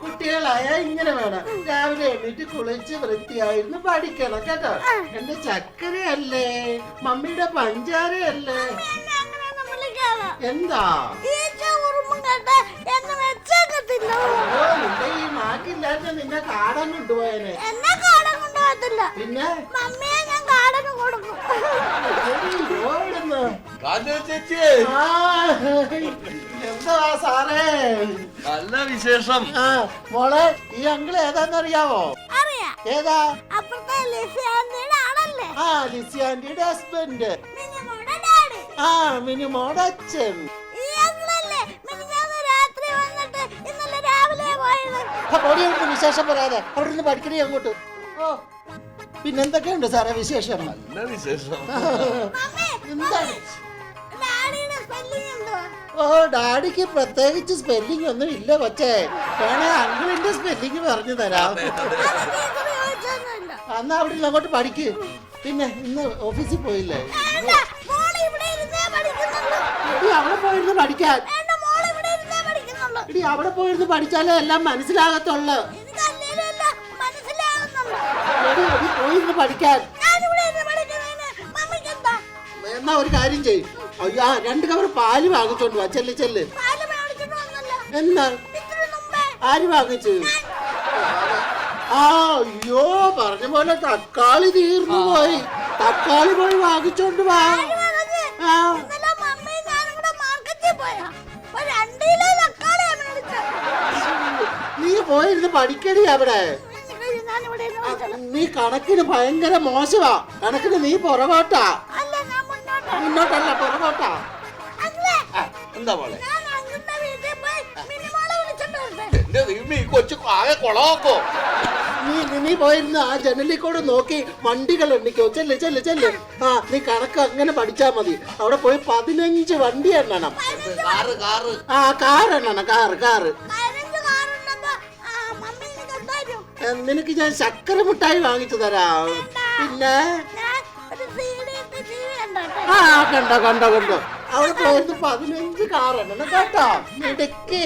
കുട്ടികളായ ഇങ്ങനെ വേണം. രാവിലെ എണീറ്റ് കുളിച്ച് വൃത്തിയായിരുന്നു പഠിക്കണം കേട്ടോ. എന്റെ ചക്കരയല്ലേ, മമ്മിയുടെ പഞ്ചാരയല്ലേ. എന്താ നിന്റെ ഈ നാട്ടില്ലാത്ത നിന്നെ കാടൻ കൊണ്ടുപോയനെ. പിന്നെ എന്താ സാറേ നല്ല വിശേഷം. മോളെ ഈ അങ്കിള് ഏതാന്നറിയാവോ? ഏതാ? ലിസി ആന്റിയുടെ ഹസ്ബൻഡ്. മിനിമോടെ അച്ഛൻ. വിശേഷം പറയാതെ അവിടെ നിന്ന് പഠിക്കണേ അങ്ങോട്ട്. ഓ പിന്നെന്തൊക്കെയുണ്ട് സാറേ വിശേഷം? നല്ല വിശേഷം. എന്താണ്? ഓ ഡാഡിക്ക് പ്രത്യേകിച്ച് സ്പെല്ലിംഗ് ഒന്നും ഇല്ല കൊച്ചേ. വേണേ അങ്കിളിന്റെ സ്പെല്ലിംഗ് പറഞ്ഞു തരാം. അന്ന് അവിടെ നിന്ന് അങ്ങോട്ട് പഠിക്ക്. പിന്നെ ഇന്ന് ഓഫീസിൽ പോയില്ലേ? അവിടെ പോയിരുന്നു പഠിക്കാൻ. അവിടെ പോയിരുന്നു പഠിച്ചാലേ എല്ലാം മനസ്സിലാകത്തുള്ളു. പോയിരുന്നു പഠിക്കാൻ. എന്നാ ഒരു കാര്യം ചെയ്യും. അയ്യോ 2 കവർ പാല് വാങ്ങിച്ചോണ്ട് വാ. ചെല്ല്. എന്നാ ആര് വാങ്ങിച്ചു? അയ്യോ പറഞ്ഞ പോലെ തക്കാളി തീർന്നു പോയി. തക്കാളി പോയി വാങ്ങിച്ചോണ്ട് വാ. നീ പോയിരുന്ന് പഠിക്കടി അവിടെ. നീ കണക്കിന് ഭയങ്കര മോശമാ. കണക്കിന് നീ പുറകോട്ടാ. മുന്നോട്ടല്ല പുറകോട്ടാ. എന്താ പോലെ എന്റെ ദൈവമേ, കൊച്ചു ആകെ കൊളവാക്കോ. നീ പോയിരുന്ന് ആ ജനലിൽ കൂടെ നോക്കി വണ്ടികൾ എണ്ണിക്കോ. ചെല്ല്. നീ കണക്ക് അങ്ങനെ പഠിച്ചാ മതി. അവിടെ പോയി 15 വണ്ടി എണ്ണണം. കാർ എണ്ണണം. കാറ്. നിനക്ക് ഞാൻ ശർക്കര മിഠായി വാങ്ങിച്ചു തരാം. പിന്നെ കണ്ടോ അവിടെ പോയിരുന്നു 15 കാർ എണ്ണണം കേട്ടോ. ഇടയ്ക്ക്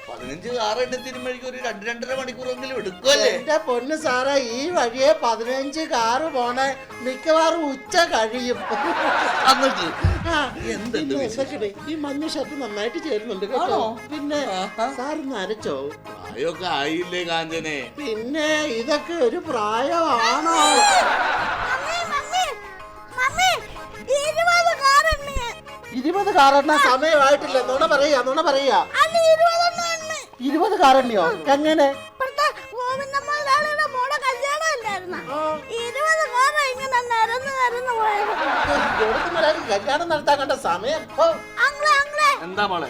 15 കാർ എണ്ണത്തിനുമ്പോഴേക്കും ഒരു 2-2.5 മണിക്കൂറെങ്കിലും എടുക്കുമല്ലേ? എന്റെ പൊന്ന് സാറേ, ഈ വഴിയെ 15 കാറ് പോണേ മിക്കവാറും ഉച്ച കഴിയും. ഈ മഞ്ഞ ഷർട്ട് നന്നായിട്ട് ചേരുന്നുണ്ട് കേട്ടോ. പിന്നെ സാറിന് അരച്ചോ? പ്രായമൊക്കെ ആയില്ലേ കാഞ്ചനെ? പിന്നെ ഇതൊക്കെ ഒരു പ്രായമാണോ? 20 കാറെണ്ണ സമയമായിട്ടില്ല. നുണ പറയാ. 20 കാറെണ്ണയോ? എങ്ങനെ? കല്യാണം നടത്താൻ കണ്ട സമയം. എന്താ മോളെ?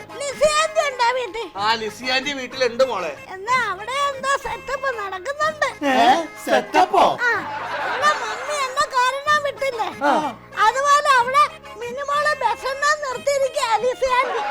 ലിസിയാന്റെ വീട്ടിലുണ്ട് മോളെ. എന്നാ അവിടെ എന്തോ സെറ്റപ്പ് നടക്കുന്നുണ്ട്. സെറ്റപ്പോ? മമ്മി എന്നെ കാരണം വിട്ടില്ലേ, അതുപോലെ അവിടെ മിനിമോളെ ബസ് നിർത്തിയിരിക്കുക ലിസിയാന്റെ.